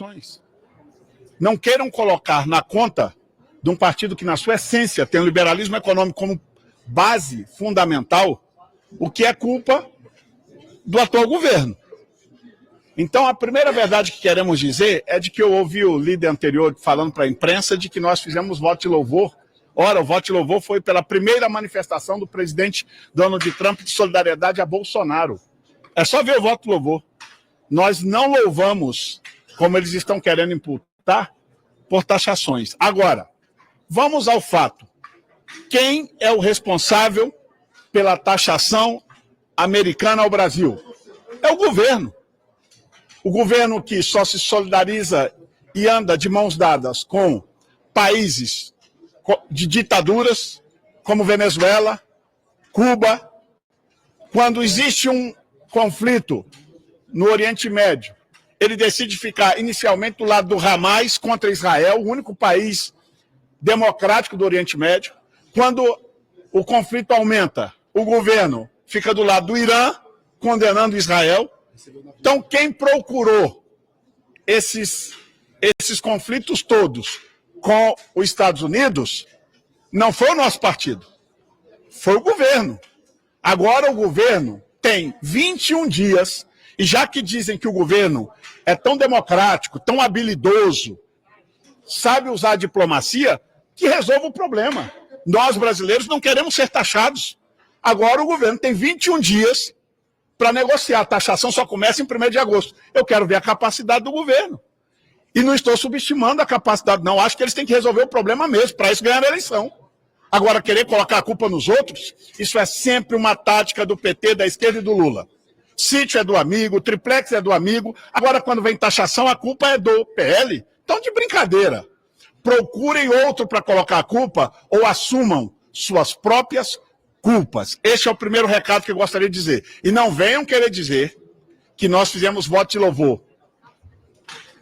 taxações. Não queiram colocar na conta de um partido que, na sua essência, tem o liberalismo econômico como base fundamental, o que é culpa do atual governo. Então, a primeira verdade que queremos dizer é de que eu ouvi o líder anterior falando para a imprensa de que nós fizemos voto de louvor. Ora, o voto de louvor foi pela primeira manifestação do presidente Donald Trump de solidariedade a Bolsonaro. É só ver o voto de louvor. Nós não louvamos, como eles estão querendo imputar, por taxações. Agora, vamos ao fato. Quem é o responsável pela taxação americana ao Brasil? É o governo. O governo que só se solidariza e anda de mãos dadas com países de ditaduras, como Venezuela, Cuba. Quando existe um conflito no Oriente Médio, ele decide ficar inicialmente do lado do Hamas contra Israel, o único país democrático do Oriente Médio. Quando o conflito aumenta, o governo fica do lado do Irã, condenando Israel. Então, quem procurou esses conflitos todos com os Estados Unidos não foi o nosso partido, foi o governo. Agora o governo tem 21 dias, e já que dizem que o governo é tão democrático, tão habilidoso, sabe usar a diplomacia, que resolva o problema. Nós, brasileiros, não queremos ser taxados. Agora o governo tem 21 dias para negociar. A taxação só começa em 1º de agosto. Eu quero ver a capacidade do governo. E não estou subestimando a capacidade, não. Acho que eles têm que resolver o problema mesmo, para isso ganhar a eleição. Agora, querer colocar a culpa nos outros, isso é sempre uma tática do PT, da esquerda e do Lula. Sítio é do amigo, triplex é do amigo. Agora, quando vem taxação, a culpa é do PL. Então, de brincadeira. Procurem outro para colocar a culpa ou assumam suas próprias culpas. Este é o primeiro recado que eu gostaria de dizer. E não venham querer dizer que nós fizemos voto de louvor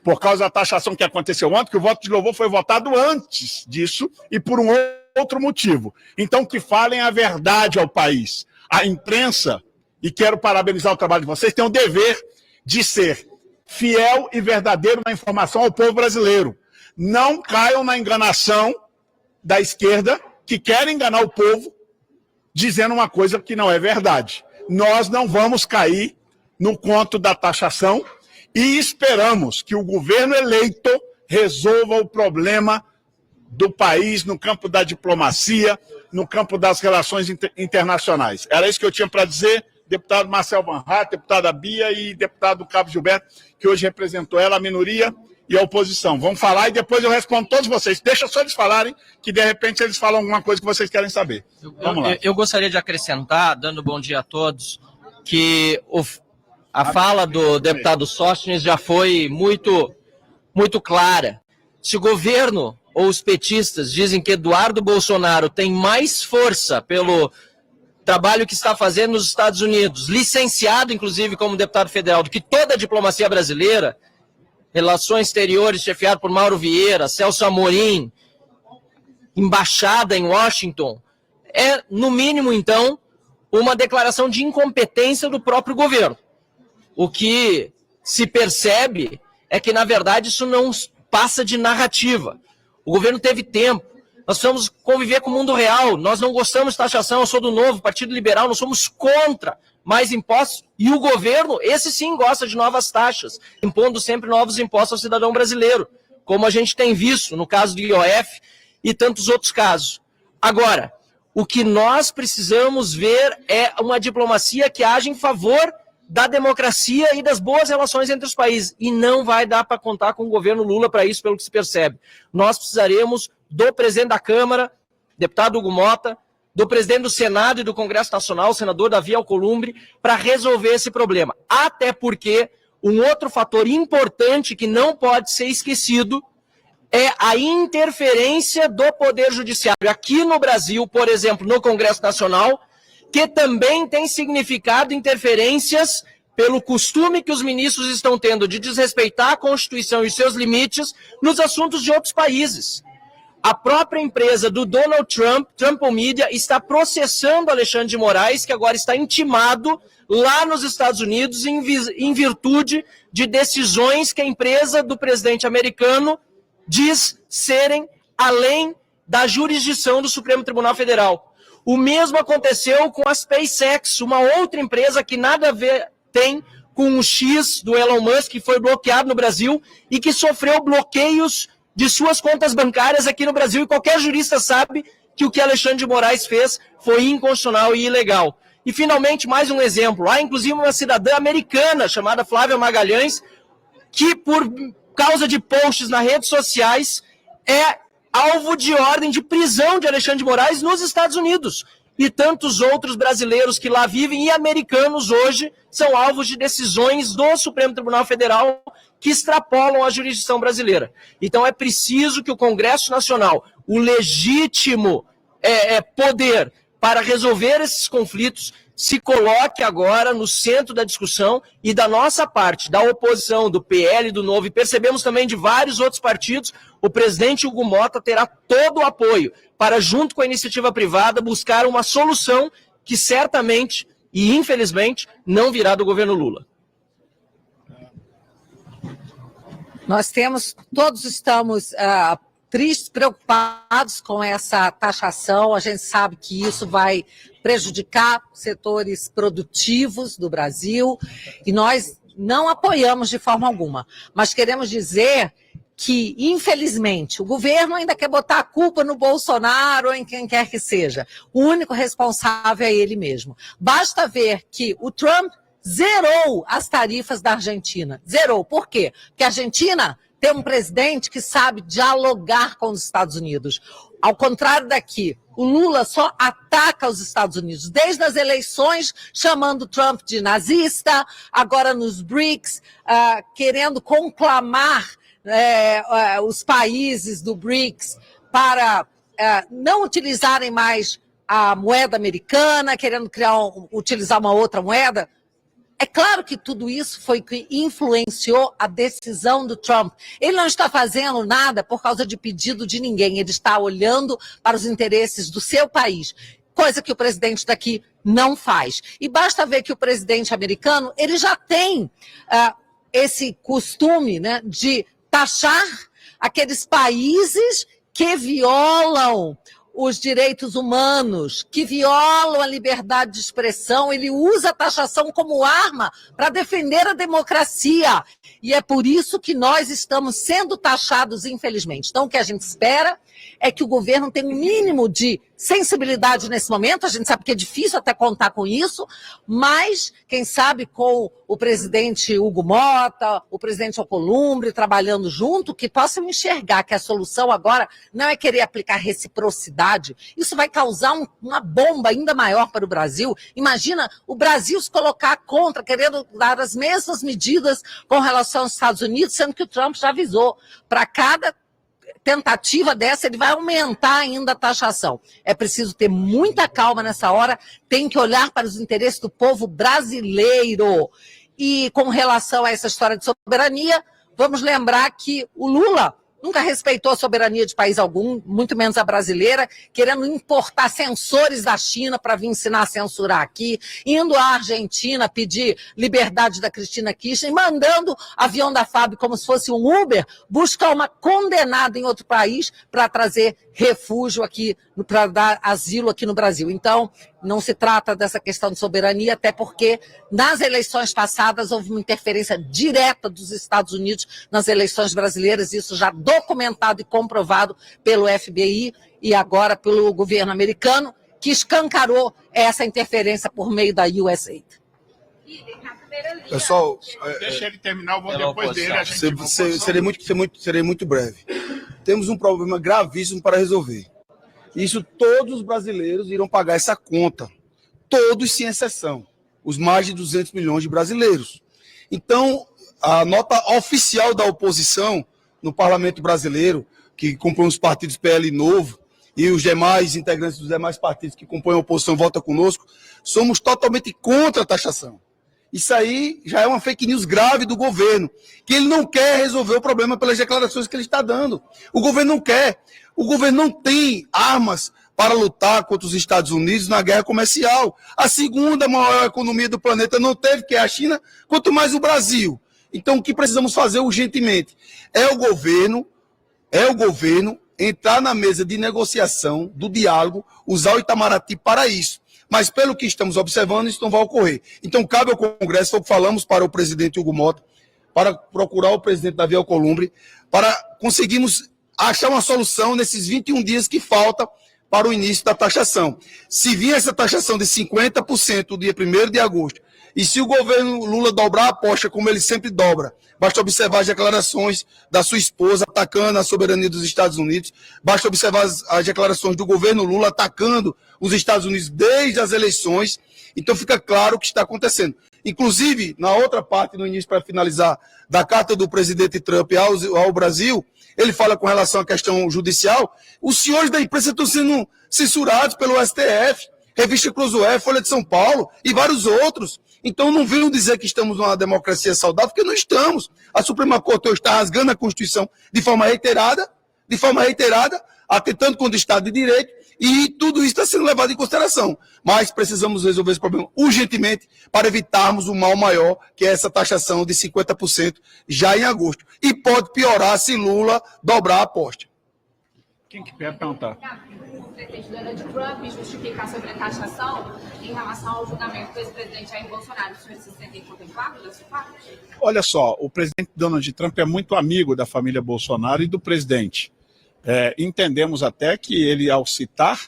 por causa da taxação que aconteceu ontem, que o voto de louvor foi votado antes disso e por um outro motivo. Então, que falem a verdade ao país. A imprensa, e quero parabenizar o trabalho de vocês, tem o dever de ser fiel e verdadeiro na informação ao povo brasileiro. Não caiam na enganação da esquerda, que quer enganar o povo, dizendo uma coisa que não é verdade. Nós não vamos cair no conto da taxação e esperamos que o governo eleito resolva o problema do país no campo da diplomacia, no campo das relações internacionais. Era isso que eu tinha para dizer, deputado Marcel Van Hatt, deputada Bia e deputado Cabo Gilberto, que hoje representou ela, a minoria e a oposição. Vamos falar e depois eu respondo todos vocês. Deixa só eles falarem, que de repente eles falam alguma coisa que vocês querem saber. Vamos lá. Eu gostaria de acrescentar, dando bom dia a todos, que a fala do deputado Sóstenes já foi muito clara. Se o governo ou os petistas dizem que Eduardo Bolsonaro tem mais força pelo trabalho que está fazendo nos Estados Unidos, licenciado inclusive como deputado federal, do que toda a diplomacia brasileira, relações exteriores chefiado por Mauro Vieira, Celso Amorim, embaixada em Washington, é, no mínimo, então, uma declaração de incompetência do próprio governo. O que se percebe é que, na verdade, isso não passa de narrativa. O governo teve tempo. Nós precisamos conviver com o mundo real. Nós não gostamos de taxação. Eu sou do Novo, Partido Liberal. Nós somos contra mais impostos. E o governo, esse sim, gosta de novas taxas, impondo sempre novos impostos ao cidadão brasileiro, como a gente tem visto no caso do IOF e tantos outros casos. Agora, o que nós precisamos ver é uma diplomacia que age em favor da democracia e das boas relações entre os países. E não vai dar para contar com o governo Lula para isso, pelo que se percebe. Nós precisaremos do presidente da Câmara, deputado Hugo Mota, do presidente do Senado e do Congresso Nacional, o senador Davi Alcolumbre, para resolver esse problema. Até porque um outro fator importante que não pode ser esquecido é a interferência do Poder Judiciário. Aqui no Brasil, por exemplo, no Congresso Nacional, que também tem significado interferências pelo costume que os ministros estão tendo de desrespeitar a Constituição e seus limites nos assuntos de outros países. A própria empresa do Donald Trump, Trump Media, está processando Alexandre de Moraes, que agora está intimado lá nos Estados Unidos em virtude de decisões que a empresa do presidente americano diz serem além da jurisdição do Supremo Tribunal Federal. O mesmo aconteceu com a SpaceX, uma outra empresa que nada a ver tem com o X do Elon Musk, que foi bloqueado no Brasil e que sofreu bloqueios de suas contas bancárias aqui no Brasil, e qualquer jurista sabe que o que Alexandre de Moraes fez foi inconstitucional e ilegal. E, finalmente, mais um exemplo. Há, inclusive, uma cidadã americana chamada Flávia Magalhães, que, por causa de posts nas redes sociais, é alvo de ordem de prisão de Alexandre de Moraes nos Estados Unidos. E tantos outros brasileiros que lá vivem e americanos hoje são alvos de decisões do Supremo Tribunal Federal que extrapolam a jurisdição brasileira. Então é preciso que o Congresso Nacional, o legítimo poder para resolver esses conflitos, se coloque agora no centro da discussão, e da nossa parte, da oposição, do PL, do Novo, e percebemos também de vários outros partidos, o presidente Hugo Motta terá todo o apoio para, junto com a iniciativa privada, buscar uma solução que certamente e infelizmente não virá do governo Lula. Todos estamos tristes, preocupados com essa taxação. A gente sabe que isso vai prejudicar setores produtivos do Brasil e nós não apoiamos de forma alguma. Mas queremos dizer que, infelizmente, o governo ainda quer botar a culpa no Bolsonaro ou em quem quer que seja. O único responsável é ele mesmo. Basta ver que o Trump zerou as tarifas da Argentina. Zerou. Por quê? Porque a Argentina tem um presidente que sabe dialogar com os Estados Unidos. Ao contrário daqui, o Lula só ataca os Estados Unidos, desde as eleições, chamando Trump de nazista, agora nos BRICS, querendo conclamar os países do BRICS para não utilizarem mais a moeda americana, querendo utilizar uma outra moeda. É claro que tudo isso foi que influenciou a decisão do Trump. Ele não está fazendo nada por causa de pedido de ninguém. Ele está olhando para os interesses do seu país, coisa que o presidente daqui não faz. E basta ver que o presidente americano, ele já tem esse costume, né, de taxar aqueles países que violam os direitos humanos, que violam a liberdade de expressão. Ele usa a taxação como arma para defender a democracia. E é por isso que nós estamos sendo taxados, infelizmente. Então, o que a gente espera é que o governo tenha um mínimo de sensibilidade nesse momento. A gente sabe que é difícil até contar com isso, mas, quem sabe, com o presidente Hugo Motta, o presidente Alcolumbre trabalhando junto, que possam enxergar que a solução agora não é querer aplicar reciprocidade. Isso vai causar uma bomba ainda maior para o Brasil. Imagina o Brasil se colocar contra, querendo dar as mesmas medidas com relação aos Estados Unidos, sendo que o Trump já avisou. Para cada tentativa dessa, ele vai aumentar ainda a taxação. É preciso ter muita calma nessa hora, tem que olhar para os interesses do povo brasileiro. E com relação a essa história de soberania, vamos lembrar que o Lula nunca respeitou a soberania de país algum, muito menos a brasileira, querendo importar sensores da China para vir ensinar a censurar aqui, indo à Argentina pedir liberdade da Cristina Kirchner, mandando avião da FAB como se fosse um Uber, buscar uma condenada em outro país para trazer refúgio aqui, para dar asilo aqui no Brasil. Então, não se trata dessa questão de soberania, até porque nas eleições passadas houve uma interferência direta dos Estados Unidos nas eleições brasileiras, isso já documentado e comprovado pelo FBI e agora pelo governo americano, que escancarou essa interferência por meio da USAID. Pessoal, deixa ele terminar, eu vou depois dele. Serei muito breve. Temos um problema gravíssimo para resolver. Isso, todos os brasileiros irão pagar essa conta. Todos, sem exceção. Os mais de 200 milhões de brasileiros. Então, a nota oficial da oposição no Parlamento Brasileiro, que compõe os partidos PL Novo, e os demais integrantes dos demais partidos que compõem a oposição votam conosco, somos totalmente contra a taxação. Isso aí já é uma fake news grave do governo, que ele não quer resolver o problema pelas declarações que ele está dando. O governo não quer. O governo não tem armas para lutar contra os Estados Unidos na guerra comercial. A segunda maior economia do planeta não teve, que é a China, quanto mais o Brasil. Então, o que precisamos fazer urgentemente é o governo entrar na mesa de negociação, do diálogo, usar o Itamaraty para isso. Mas, pelo que estamos observando, isso não vai ocorrer. Então, cabe ao Congresso, foi o que falamos para o presidente Hugo Mota, para procurar o presidente Davi Alcolumbre, para conseguirmos achar uma solução nesses 21 dias que falta para o início da taxação. Se vir essa taxação de 50% no dia 1º de agosto, e se o governo Lula dobrar a aposta como ele sempre dobra, basta observar as declarações da sua esposa atacando a soberania dos Estados Unidos, basta observar as declarações do governo Lula atacando os Estados Unidos desde as eleições, então fica claro o que está acontecendo. Inclusive, na outra parte, no início, para finalizar, da carta do presidente Trump ao Brasil, ele fala com relação à questão judicial, os senhores da imprensa estão sendo censurados pelo STF, Revista Cruzoé, Folha de São Paulo e vários outros. Então não venham dizer que estamos numa democracia saudável, porque não estamos. A Suprema Corte hoje está rasgando a Constituição de forma reiterada, atentando contra o Estado de Direito, e tudo isso está sendo levado em consideração. Mas precisamos resolver esse problema urgentemente para evitarmos o mal maior, que é essa taxação de 50% já em agosto. E pode piorar se Lula dobrar a aposta. Quem que quer perguntar? O presidente Donald Trump justificar sobre a taxação em relação ao julgamento do ex-presidente Jair Bolsonaro. Os senhores se sentem contemplados dessa parte? Olha só, o presidente Donald Trump é muito amigo da família Bolsonaro e do presidente. Entendemos até que ele, ao citar,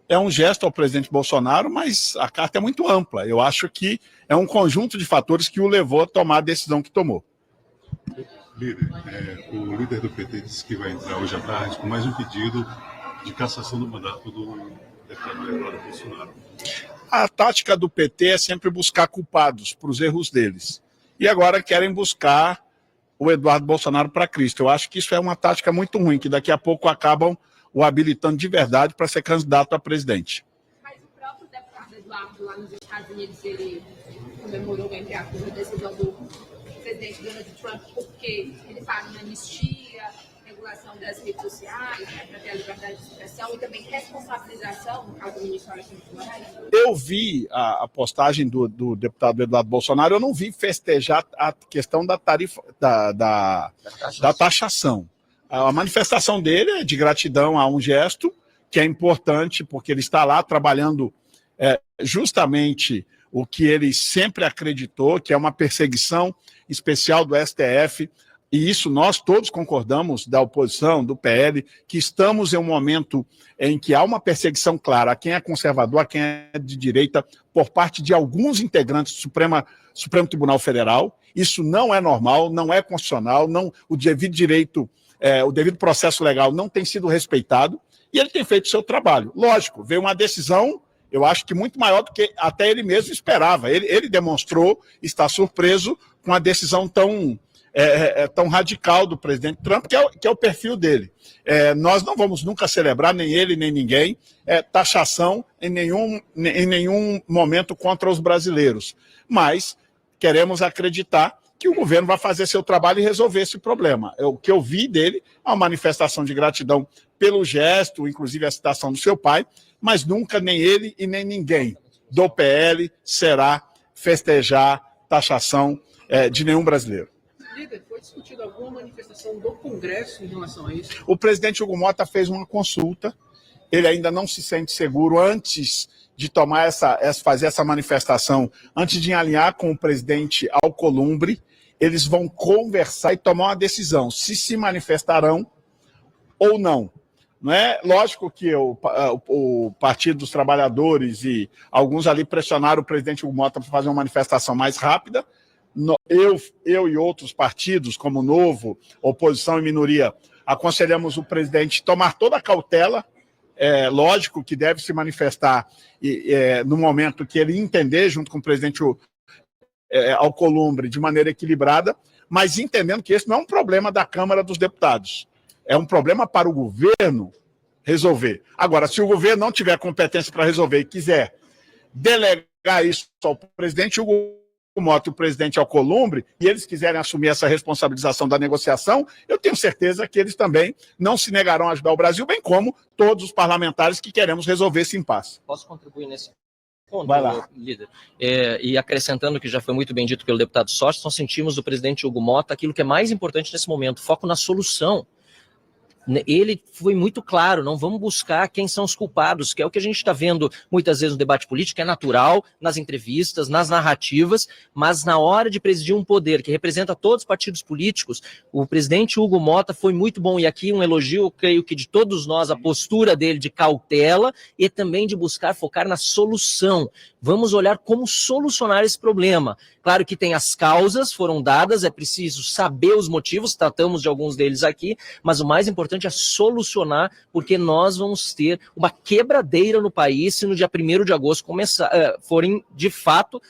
é um gesto ao presidente Bolsonaro, mas a carta é muito ampla. Eu acho que é um conjunto de fatores que o levou a tomar a decisão que tomou. Líder, o líder do PT disse que vai entrar hoje à tarde com mais um pedido de cassação do mandato do deputado Eduardo Bolsonaro. A tática do PT é sempre buscar culpados para os erros deles. E agora querem buscar o Eduardo Bolsonaro para Cristo. Eu acho que isso é uma tática muito ruim, que daqui a pouco acabam o habilitando de verdade para ser candidato a presidente. Mas o próprio deputado Eduardo, lá nos Estados Unidos, ele comemorou, entre aspas, a decisão do presidente Donald Trump, porque ele fala em anistia, regulação das redes sociais, né, para ter a liberdade de expressão e também responsabilização, no caso do ministro Alexandre de Moraes. Eu vi a postagem do deputado Eduardo Bolsonaro, eu não vi festejar a questão da tarifa, da taxação. A manifestação dele é de gratidão a um gesto que é importante, porque ele está lá trabalhando justamente o que ele sempre acreditou, que é uma perseguição especial do STF, e isso nós todos concordamos, da oposição, do PL, que estamos em um momento em que há uma perseguição clara a quem é conservador, a quem é de direita, por parte de alguns integrantes do Supremo Tribunal Federal. Isso não é normal, não é constitucional, o devido direito, o devido processo legal não tem sido respeitado, e ele tem feito o seu trabalho. Lógico, veio uma decisão, eu acho que muito maior do que até ele mesmo esperava. Ele demonstrou estar surpreso com a decisão tão radical do presidente Trump, que é o perfil dele. Nós não vamos nunca celebrar, nem ele, nem ninguém, taxação em nenhum momento contra os brasileiros. Mas queremos acreditar que o governo vai fazer seu trabalho e resolver esse problema. O que eu vi dele é uma manifestação de gratidão pelo gesto, inclusive a citação do seu pai, mas nunca nem ele e nem ninguém do PL será festejar taxação de nenhum brasileiro. Líder, foi discutida alguma manifestação do Congresso em relação a isso? O presidente Hugo Mota fez uma consulta, ele ainda não se sente seguro antes de tomar fazer essa manifestação, antes de alinhar com o presidente Alcolumbre. Eles vão conversar e tomar uma decisão, se manifestarão ou não. Não é lógico que o Partido dos Trabalhadores e alguns ali pressionaram o presidente Hugo Mota para fazer uma manifestação mais rápida. Eu e outros partidos, como o Novo, Oposição e Minoria, aconselhamos o presidente a tomar toda a cautela. Lógico que deve se manifestar no momento que ele entender, junto com o presidente Alcolumbre, de maneira equilibrada, mas entendendo que esse não é um problema da Câmara dos Deputados. É um problema para o governo resolver. Agora, se o governo não tiver competência para resolver e quiser delegar isso ao presidente Hugo Mota e o presidente Alcolumbre, e eles quiserem assumir essa responsabilização da negociação, eu tenho certeza que eles também não se negarão a ajudar o Brasil, bem como todos os parlamentares que queremos resolver esse impasse. Posso contribuir nesse ponto, Vai lá. líder? E acrescentando o que já foi muito bem dito pelo deputado Sócio, nós sentimos do presidente Hugo Mota aquilo que é mais importante nesse momento, foco na solução. Ele foi muito claro, não vamos buscar quem são os culpados, que é o que a gente está vendo muitas vezes no debate político, é natural, nas entrevistas, nas narrativas, mas na hora de presidir um poder que representa todos os partidos políticos, o presidente Hugo Mota foi muito bom, e aqui um elogio, eu creio que de todos nós, a postura dele de cautela e também de buscar focar na solução. Vamos olhar como solucionar esse problema. Claro que tem as causas, foram dadas, é preciso saber os motivos, tratamos de alguns deles aqui, mas o mais importante é solucionar, porque nós vamos ter uma quebradeira no país se no dia 1º de agosto forem, de fato,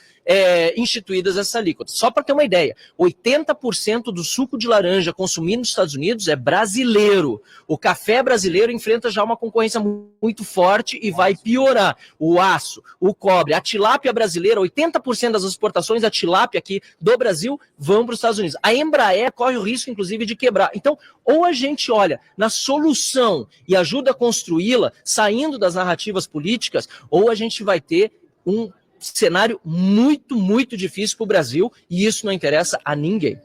instituídas essas alíquotas. Só para ter uma ideia, 80% do suco de laranja consumido nos Estados Unidos é brasileiro. O café brasileiro enfrenta já uma concorrência muito forte e vai piorar. O aço, o cobre, a tilápia brasileira, 80% das exportações da tilápia aqui do Brasil vão para os Estados Unidos. A Embraer corre o risco, inclusive, de quebrar. Então, ou a gente olha na solução e ajuda a construí-la, saindo das narrativas políticas, ou a gente vai ter um cenário muito, muito difícil para o Brasil, e isso não interessa a ninguém.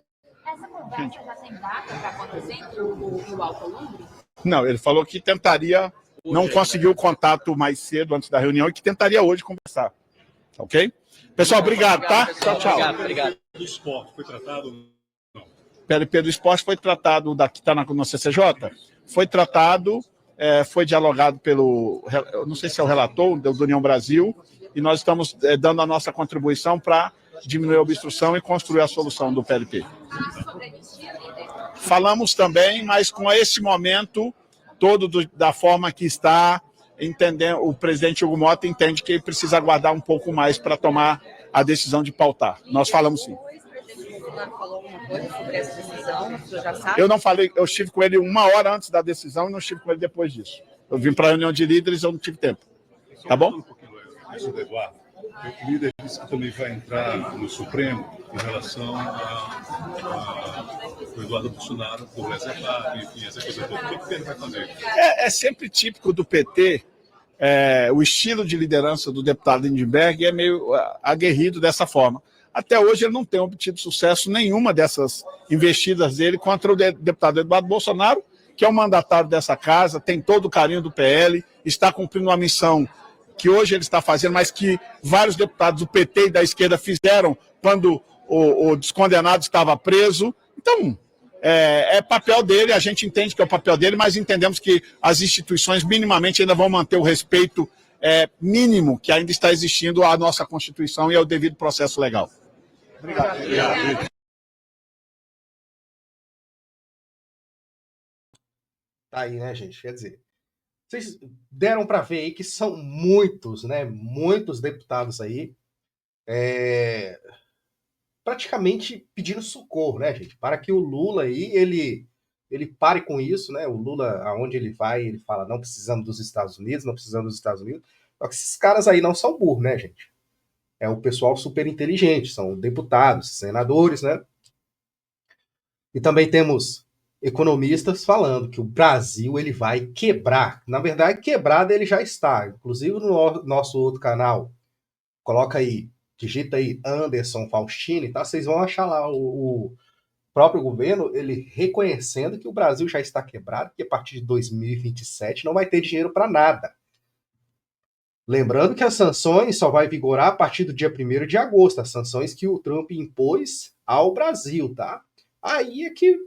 Essa conversa já tem data para acontecer no Alcolumbre? Não, ele falou que tentaria, não conseguiu o contato mais cedo, antes da reunião, e que tentaria hoje conversar. Ok? Pessoal, obrigado, tá? Pessoal. Tchau, tchau. Obrigado. Do esporte foi tratado? Não. PLP do esporte foi tratado, que está no CCJ, foi tratado, foi dialogado pelo, eu não sei se é o relator do União Brasil, e nós estamos dando a nossa contribuição para diminuir a obstrução e construir a solução do PLP. Falamos também, mas com esse momento todo da forma que está, entendendo, o presidente Hugo Mota entende que ele precisa aguardar um pouco mais para tomar a decisão de pautar. Nós falamos sim. Falou alguma coisa sobre essa decisão? Você já sabe? Eu não falei, eu estive com ele 1 hora antes da decisão e não estive com ele depois disso. Eu vim para a reunião de líderes e eu não tive tempo. Tá bom? Do Eduardo, o líder disse que também vai entrar no Supremo em relação ao Eduardo Bolsonaro, do reservado, enfim, essa coisa toda. O que ele vai fazer? É sempre típico do PT, o estilo de liderança do deputado Lindbergh é meio aguerrido dessa forma. Até hoje ele não tem obtido sucesso nenhuma dessas investidas dele contra o deputado Eduardo Bolsonaro, que é o mandatário dessa casa, tem todo o carinho do PL, está cumprindo uma missão que hoje ele está fazendo, mas que vários deputados do PT e da esquerda fizeram quando o descondenado estava preso. Então, é papel dele, a gente entende que é o papel dele, mas entendemos que as instituições minimamente ainda vão manter o respeito mínimo que ainda está existindo à nossa Constituição e ao devido processo legal. Obrigado. Tá aí, né, gente? Quer dizer, vocês deram para ver aí que são muitos, né? Muitos deputados aí praticamente pedindo socorro, né, gente? Para que o Lula aí, ele pare com isso, né? O Lula, aonde ele vai, ele fala, não precisamos dos Estados Unidos, não precisamos dos Estados Unidos. Só que esses caras aí não são burros, né, gente? É o pessoal super inteligente, são deputados, senadores, né? E também temos economistas falando que o Brasil ele vai quebrar. Na verdade, quebrado ele já está. Inclusive no nosso outro canal, coloca aí, digita aí Anderson Faustini, tá? Vocês vão achar lá o próprio governo ele reconhecendo que o Brasil já está quebrado, que a partir de 2027 não vai ter dinheiro para nada. Lembrando que as sanções só vai vigorar a partir do dia 1º de agosto, as sanções que o Trump impôs ao Brasil, tá? Aí é que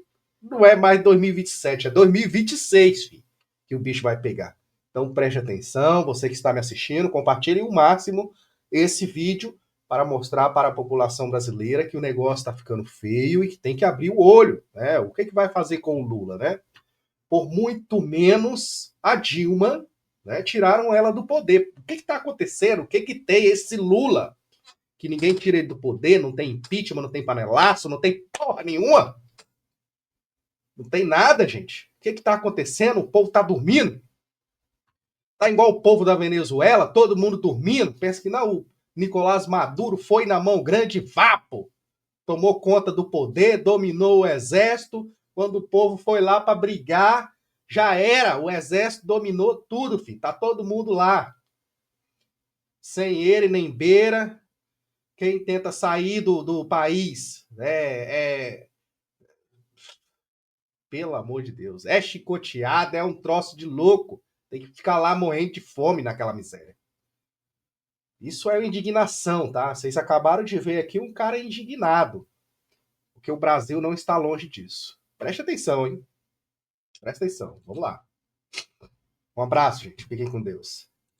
não é mais 2027, é 2026, filho, que o bicho vai pegar. Então preste atenção, você que está me assistindo, compartilhe o máximo esse vídeo para mostrar para a população brasileira que o negócio está ficando feio e que tem que abrir o olho, né? O que vai fazer com o Lula, né? Por muito menos a Dilma, né, tiraram ela do poder. O que está acontecendo? O que tem esse Lula? Que ninguém tira ele do poder, não tem impeachment, não tem panelaço, não tem porra nenhuma. Não tem nada, gente. O que está acontecendo? O povo está dormindo. Está igual o povo da Venezuela, todo mundo dormindo. Pensa que não, Nicolás Maduro foi na mão grande, vapo, tomou conta do poder, dominou o exército. Quando o povo foi lá para brigar, já era, o exército dominou tudo, filho. Tá todo mundo lá. Sem ele nem beira. Quem tenta sair do país pelo amor de Deus, é chicoteado, é um troço de louco. Tem que ficar lá morrendo de fome naquela miséria. Isso é indignação, tá? Vocês acabaram de ver aqui um cara indignado. Porque o Brasil não está longe disso. Preste atenção, hein? Presta atenção. Vamos lá. Um abraço, gente. Fiquem com Deus.